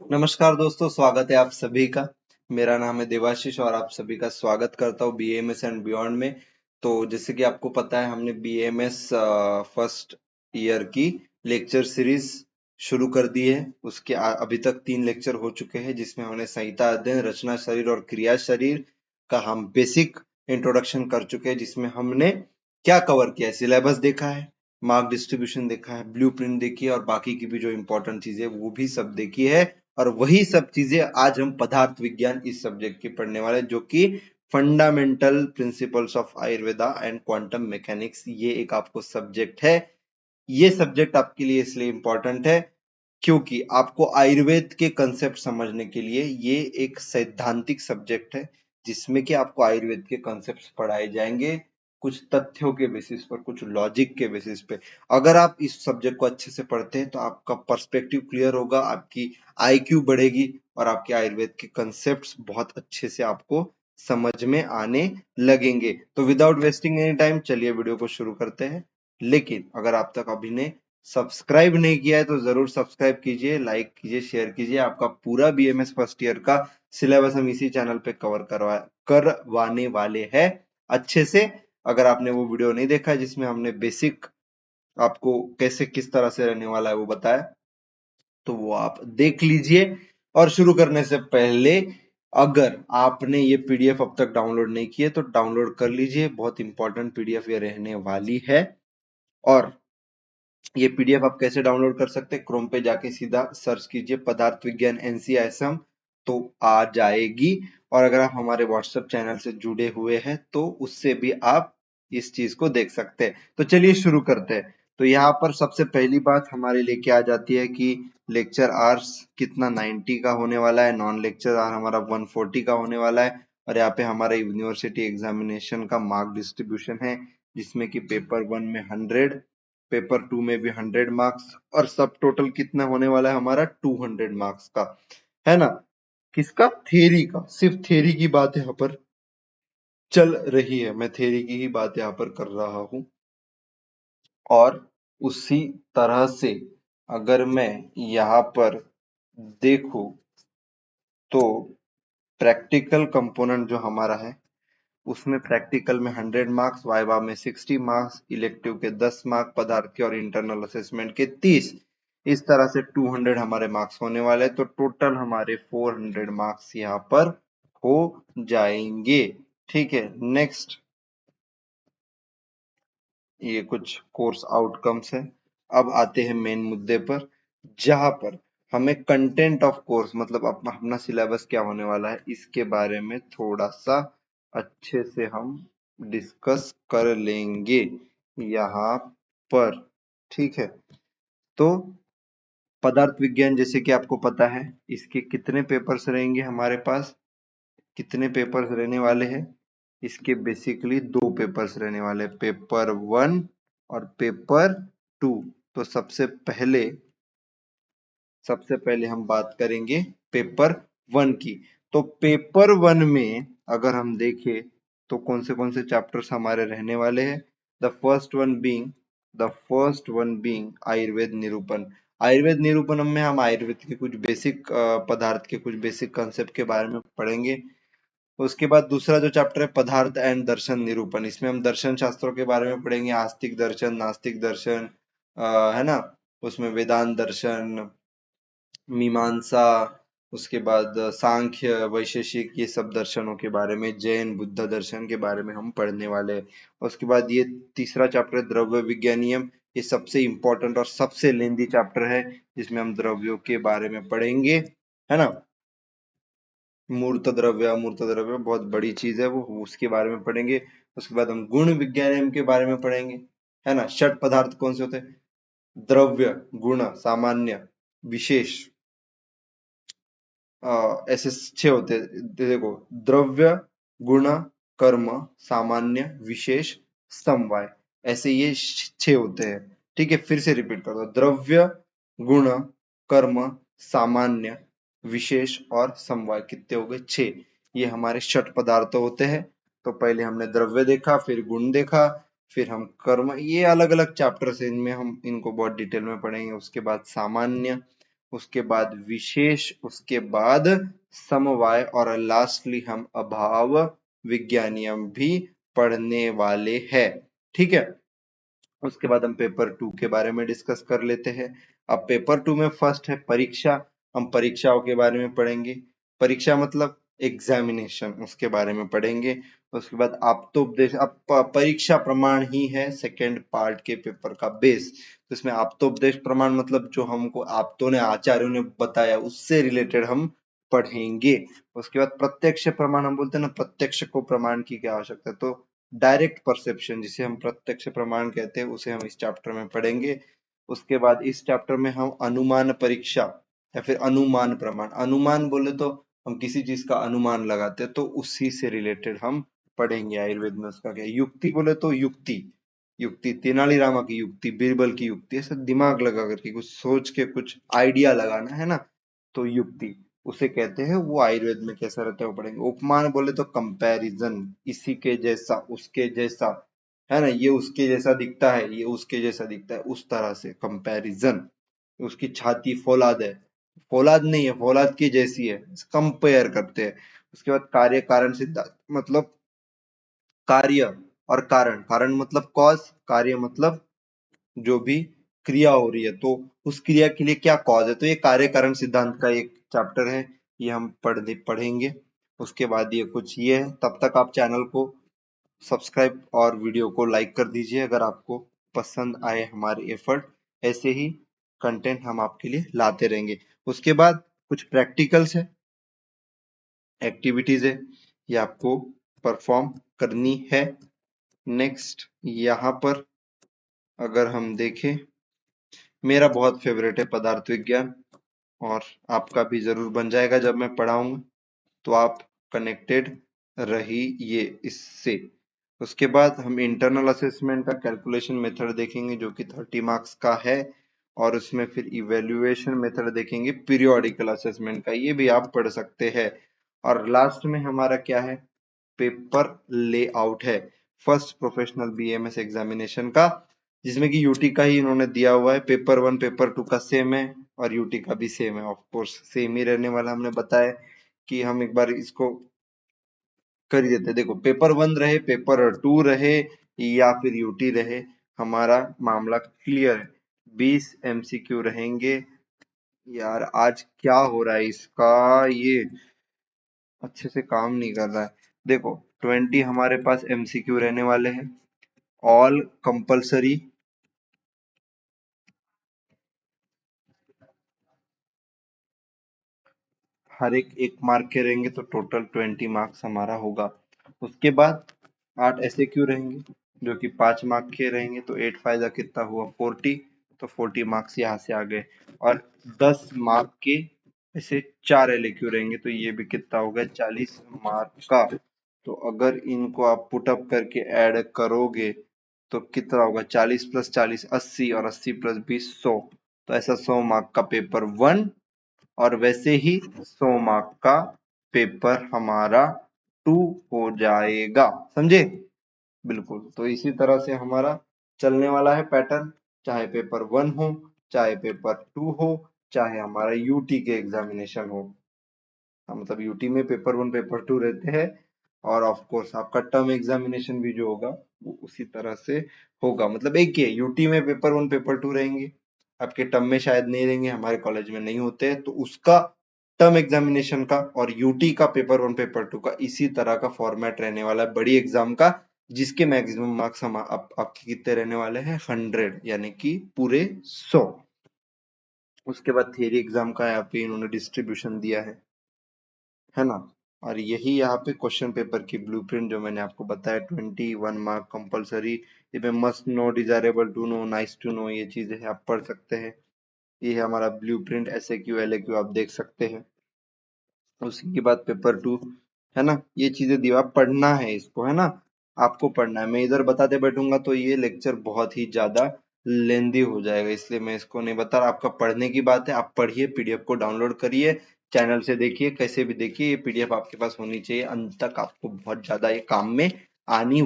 नमस्कार दोस्तों, स्वागत है आप सभी का। मेरा नाम है देवाशीष और आप सभी का स्वागत करता हूँ बीएमएस एंड बियॉन्ड में। तो जैसे कि आपको पता है, हमने बीएमएस फर्स्ट ईयर की लेक्चर सीरीज शुरू कर दी है। उसके अभी तक 3 लेक्चर हो चुके हैं, जिसमें हमने संहिता अध्ययन, रचना शरीर और क्रिया शरीर का हम बेसिक इंट्रोडक्शन कर चुके हैं, जिसमें हमने क्या कवर किया है, सिलेबस देखा है, मार्क डिस्ट्रीब्यूशन देखा है, ब्लूप्रिंट देखी है और बाकी की भी जो इंपॉर्टेंट चीजें वो भी सब देखी है। और वही सब चीजें आज हम पदार्थ विज्ञान इस सब्जेक्ट की पढ़ने वाले हैं, जो कि fundamental principles of Ayurveda and quantum mechanics, ये एक आपको सब्जेक्ट है। ये सब्जेक्ट आपके लिए इसलिए इंपॉर्टेंट है क्योंकि आपको आयुर्वेद के कंसेप्ट समझने के लिए ये एक सैद्धांतिक सब्जेक्ट है, जिसमें कि आपको आयुर्वेद के कंसेप्ट पढ़ाए जाएंगे कुछ तथ्यों के बेसिस पर, कुछ लॉजिक के बेसिस पे। अगर आप इस सब्जेक्ट को अच्छे से पढ़ते हैं तो आपका पर्सपेक्टिव क्लियर होगा, आपकी आईक्यू बढ़ेगी और आपके आयुर्वेद के कंसेप्ट्स बहुत अच्छे से आपको समझ में आने लगेंगे। तो विदाउट वेस्टिंग एनी टाइम चलिए वीडियो को शुरू करते हैं। लेकिन अगर आप तक अभी ने सब्सक्राइब नहीं किया है तो जरूर सब्सक्राइब कीजिए, लाइक कीजिए, शेयर कीजिए। आपका पूरा बीएमएस फर्स्ट ईयर का सिलेबस हम इसी चैनल पे कवर करवाने वाले हैं अच्छे से। अगर आपने वो वीडियो नहीं देखा है जिसमें हमने बेसिक आपको कैसे किस तरह से रहने वाला है वो बताया, तो वो आप देख लीजिए। और शुरू करने से पहले, अगर आपने ये पीडीएफ अब तक डाउनलोड नहीं किए तो डाउनलोड कर लीजिए, बहुत इंपॉर्टेंट पीडीएफ ये रहने वाली है। और ये पीडीएफ आप कैसे डाउनलोड कर सकते हैं, क्रोम पे जाके सीधा सर्च कीजिए पदार्थ विज्ञान एनसीआईएसएम, तो आ जाएगी। और अगर आप हमारे व्हाट्सएप चैनल से जुड़े हुए हैं तो उससे भी आप इस चीज को देख सकते हैं। तो चलिए शुरू करते हैं। तो यहाँ पर सबसे पहली बात हमारे लिए क्या आ जाती है कि लेक्चर आवर्स कितना 90 का होने वाला है, नॉन लेक्चर आवर हमारा 140 का होने वाला है। और यहाँ पे हमारा यूनिवर्सिटी एग्जामिनेशन का मार्क डिस्ट्रीब्यूशन है, जिसमें कि पेपर 1 में 100, पेपर 2 में भी 100 मार्क्स, और सब टोटल कितना होने वाला है हमारा 200 मार्क्स का, है ना। किसका? थ्योरी का। सिर्फ थ्योरी की बात यहाँ पर चल रही है, मैं थ्योरी की ही बात यहाँ पर कर रहा हूँ। और उसी तरह से अगर मैं यहाँ पर देखूं तो प्रैक्टिकल कंपोनेंट जो हमारा है, उसमें प्रैक्टिकल में 100 मार्क्स, वाइवा में 60 मार्क्स, इलेक्टिव के 10 मार्क्स, पदार्थ के और इंटरनल असेसमेंट के 30। इस तरह से 200 हमारे मार्क्स होने वाले हैं। तो टोटल हमारे 400 मार्क्स यहाँ पर हो जाएंगे। ठीक है, नेक्स्ट ये कुछ कोर्स आउटकम्स है। अब आते हैं मेन मुद्दे पर, जहां पर हमें कंटेंट ऑफ कोर्स, मतलब अपना सिलेबस क्या होने वाला है, इसके बारे में थोड़ा सा अच्छे से हम डिस्कस कर लेंगे यहाँ पर। ठीक है, तो पदार्थ विज्ञान जैसे कि आपको पता है, इसके कितने पेपर्स रहेंगे हमारे पास, कितने पेपर्स रहने वाले हैं? इसके बेसिकली 2 पेपर्स रहने वाले हैं, पेपर 1 और पेपर 2। तो सबसे पहले हम बात करेंगे पेपर 1 की। तो पेपर 1 में अगर हम देखें तो कौन से चैप्टर्स हमारे रहने वाले हैं? The first one being Ayurveda निरूपण। आयुर्वेद निरूपण में हम आयुर्वेद के कुछ बेसिक पदार्थ के कुछ बेसिक कंसेप्ट के बारे में पढ़ेंगे। उसके बाद दूसरा जो चैप्टर है पदार्थ एंड दर्शन निरूपण, इसमें हम दर्शन शास्त्रों के बारे में पढ़ेंगे, आस्तिक दर्शन, नास्तिक दर्शन, है ना। उसमें वेदांत दर्शन, मीमांसा, उसके बाद सांख्य, वैशेषिक, ये सब दर्शनों के बारे में, जैन बुद्ध दर्शन के बारे में हम पढ़ने वाले हैं। उसके बाद ये तीसरा चैप्टर है द्रव्य विज्ञानियम। ये सबसे इंपॉर्टेंट और सबसे लेंदी चैप्टर है, जिसमें हम द्रव्यों के बारे में पढ़ेंगे, है ना। मूर्त द्रव्य, अमूर्त द्रव्य बहुत बड़ी चीज है वो, उसके बारे में पढ़ेंगे। उसके बाद हम गुण विज्ञान के बारे में पढ़ेंगे, है ना। षट पदार्थ कौन से होते हैं? द्रव्य, गुण, सामान्य, विशेष, ऐसे 6 होते हैं। देखो, द्रव्य, गुण, कर्म, सामान्य, विशेष, समवाय, ऐसे ये 6 होते हैं। ठीक है, फिर से रिपीट कर दो, द्रव्य, गुण, कर्म, सामान्य, विशेष और समवाय। कितने हो गए? 6। ये हमारे षट पदार्थ होते हैं। तो पहले हमने द्रव्य देखा, फिर गुण देखा, फिर हम कर्म, ये अलग अलग चैप्टर्स है, इनमें हम इनको बहुत डिटेल में पढ़ेंगे। उसके बाद सामान्य, उसके बाद विशेष, उसके बाद समवाय और लास्टली हम अभाव विज्ञानियम भी पढ़ने वाले हैं। ठीक है, उसके बाद हम पेपर 2 के बारे में डिस्कस कर लेते हैं। अब पेपर 2 में फर्स्ट है परीक्षा। हम परीक्षाओं के बारे में पढ़ेंगे। परीक्षा मतलब एग्जामिनेशन, उसके बारे में पढ़ेंगे। उसके बाद आप्तोपदेश। अब परीक्षा प्रमाण ही है सेकेंड पार्ट के पेपर का बेस। तो इसमें आप्तोपदेश प्रमाण मतलब जो हमको आप्तों ने, आचार्यों ने बताया, उससे रिलेटेड हम पढ़ेंगे। उसके बाद प्रत्यक्ष प्रमाण, हम बोलते हैं ना प्रत्यक्ष को प्रमाण की क्या आवश्यकता है, तो डायरेक्ट परसेप्शन जिसे हम प्रत्यक्ष प्रमाण कहते हैं, उसे हम इस चैप्टर में पढ़ेंगे। उसके बाद इस चैप्टर में हम अनुमान परीक्षा या फिर अनुमान प्रमाण, अनुमान बोले तो हम किसी चीज का अनुमान लगाते हैं, तो उसी से रिलेटेड हम पढ़ेंगे। आयुर्वेद में उसका क्या, युक्ति बोले तो युक्ति, युक्ति तेनालीरामा की युक्ति, बीरबल की युक्ति, ऐसे दिमाग लगा करके कुछ सोच के कुछ आइडिया लगाना है ना, तो युक्ति उसे कहते हैं। वो आयुर्वेद में कैसा रहता है वो पढ़ेंगे। उपमान बोले तो कंपैरिजन, इसी के जैसा, उसके जैसा, है ना, ये उसके जैसा दिखता है, ये उसके जैसा दिखता है, उस तरह से कंपैरिजन। उसकी छाती फौलाद है, फौलाद नहीं है, फौलाद की जैसी है, कंपेयर करते हैं। उसके बाद कार्य कारण सिद्धांत मतलब कार्य और कारण, कारण मतलब कॉज, कार्य मतलब जो भी क्रिया हो रही है, तो उस क्रिया के लिए क्या कॉज है, तो ये कार्य कारण सिद्धांत का एक चैप्टर है, ये हम पढ़ेंगे। उसके बाद ये कुछ ये है। तब तक आप चैनल को सब्सक्राइब और वीडियो को लाइक कर दीजिए अगर आपको पसंद आए हमारे एफर्ट। ऐसे ही कंटेंट हम आपके लिए लाते रहेंगे। उसके बाद कुछ प्रैक्टिकल्स है, एक्टिविटीज है, ये आपको परफॉर्म करनी है। नेक्स्ट यहाँ पर अगर हम देखें, मेरा बहुत फेवरेट है पदार्थ विज्ञान, और आपका भी जरूर बन जाएगा जब मैं पढ़ाऊंगा, तो आप कनेक्टेड रहिए इससे। उसके बाद हम इंटरनल असेसमेंट का कैलकुलेशन मेथड देखेंगे जो कि 30 मार्क्स का है, और उसमें फिर इवेल्युएशन मेथड देखेंगे पीरियोडिकल असेसमेंट का, ये भी आप पढ़ सकते हैं। और लास्ट में हमारा क्या है, पेपर लेआउट है फर्स्ट प्रोफेशनल बीएमएस एग्जामिनेशन का, जिसमें कि यूटी का ही इन्होंने दिया हुआ है। पेपर 1 पेपर 2 का सेम है और यूटी का भी सेम है, ऑफ कोर्स सेम ही रहने वाला। हमने बताया कि हम एक बार इसको कर ही देते हैं। देखो पेपर 1 रहे, पेपर 2 रहे या फिर यूटी रहे, हमारा मामला क्लियर है। 20 एमसीक्यू रहेंगे। यार आज क्या हो रहा है इसका, ये अच्छे से काम नहीं कर रहा है। देखो 20 हमारे पास एमसीक्यू रहने वाले हैं, ऑल कंपलसरी, हर एक मार्क के रहेंगे, तो टोटल 20 मार्क्स हमारा होगा। उसके बाद 8 ऐसे क्यू रहेंगे जो कि 5 मार्क के रहेंगे, तो 8 फायदा कितना हुआ 40, तो 40 मार्क्स यहाँ से आ गए। और 10 मार्क के ऐसे 4 एलएक्यू रहेंगे, तो ये भी कितना होगा 40 मार्क का। तो अगर इनको आप पुटअप करके ऐड करोगे तो कितना होगा, 40 प्लस 40 80, और 80 प्लस 20 100, तो ऐसा 100 मार्क का पेपर 1, और वैसे ही 100 मार्क का पेपर हमारा 2 हो जाएगा, समझे। बिल्कुल, तो इसी तरह से हमारा चलने वाला है पैटर्न, चाहे पेपर 1 हो, चाहे पेपर 2 हो, चाहे हमारा यूटी के एग्जामिनेशन हो। मतलब यूटी में पेपर 1 पेपर 2 रहते हैं, और ऑफ कोर्स आपका टर्म एग्जामिनेशन भी जो होगा वो उसी तरह से होगा। मतलब एक ही है, यूटी में पेपर 1 पेपर 2 रहेंगे, आपके टर्म में शायद नहीं रहेंगे, हमारे कॉलेज में नहीं होते हैं, तो उसका टर्म एग्जामिनेशन का और यूटी का पेपर 1 पेपर 2 का इसी तरह का फॉर्मेट रहने वाला है बड़ी एग्जाम का, जिसके मैक्सिमम मार्क्स हम आपके कितने रहने वाले हैं 100, यानी कि पूरे 100। उसके बाद थियरी एग्जाम का यहाँ पे इन्होंने डिस्ट्रीब्यूशन दिया है ना। और यही यहाँ पे क्वेश्चन पेपर की ब्लूप्रिंट जो मैंने आपको बताया, 21 मार्क कंपलसरी, इसमें must know, desirable to know, nice to know, ये चीजें हैं आप पढ़ सकते हैं। ये है हमारा ब्लूप्रिंट, एसएक्यू एलएक्यू आप देख सकते हैं। उसके बाद पेपर 2 है ना, ये चीजें दी, आप पढ़ना है इसको, है ना, आपको पढ़ना है। मैं इधर बताते बैठूंगा तो ये लेक्चर बहुत ही ज्यादा लेंदी हो जाएगा, इसलिए मैं इसको नहीं बता रहा। आपका पढ़ने की बात है, आप पढ़िए, पीडीएफ को डाउनलोड करिए, चैनल से देखिए, कैसे भी देखिए, ये पीडीएफ आपके पास होनी चाहिए, अंत तक आपको बहुत ज्यादा ये काम में आने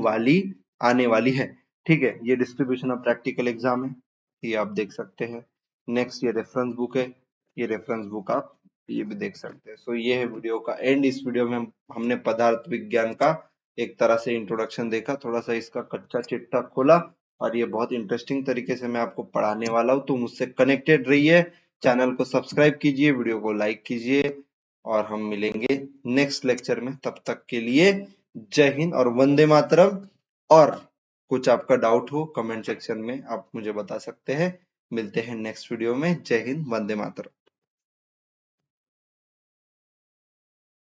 वाली है। ठीक है, ये डिस्ट्रीब्यूशन ऑफ प्रैक्टिकल एग्जाम है, ये आप देख सकते हैं। नेक्स्ट ये रेफरेंस बुक है, ये रेफरेंस बुक आप ये भी देख सकते हैं। सो ये है वीडियो का एंड। इस वीडियो में हमने पदार्थ विज्ञान का एक तरह से इंट्रोडक्शन देखा, थोड़ा सा इसका कच्चा चिट्ठा खोला, और ये बहुत इंटरेस्टिंग तरीके से मैं आपको पढ़ाने वाला हूँ। तो मुझसे कनेक्टेड रहिए, चैनल को सब्सक्राइब कीजिए, वीडियो को लाइक कीजिए, और हम मिलेंगे नेक्स्ट लेक्चर में। तब तक के लिए जय हिंद और वंदे मातरम। और कुछ आपका डाउट हो कमेंट सेक्शन में आप मुझे बता सकते हैं। मिलते हैं नेक्स्ट वीडियो में। जय हिंद, वंदे मातरम।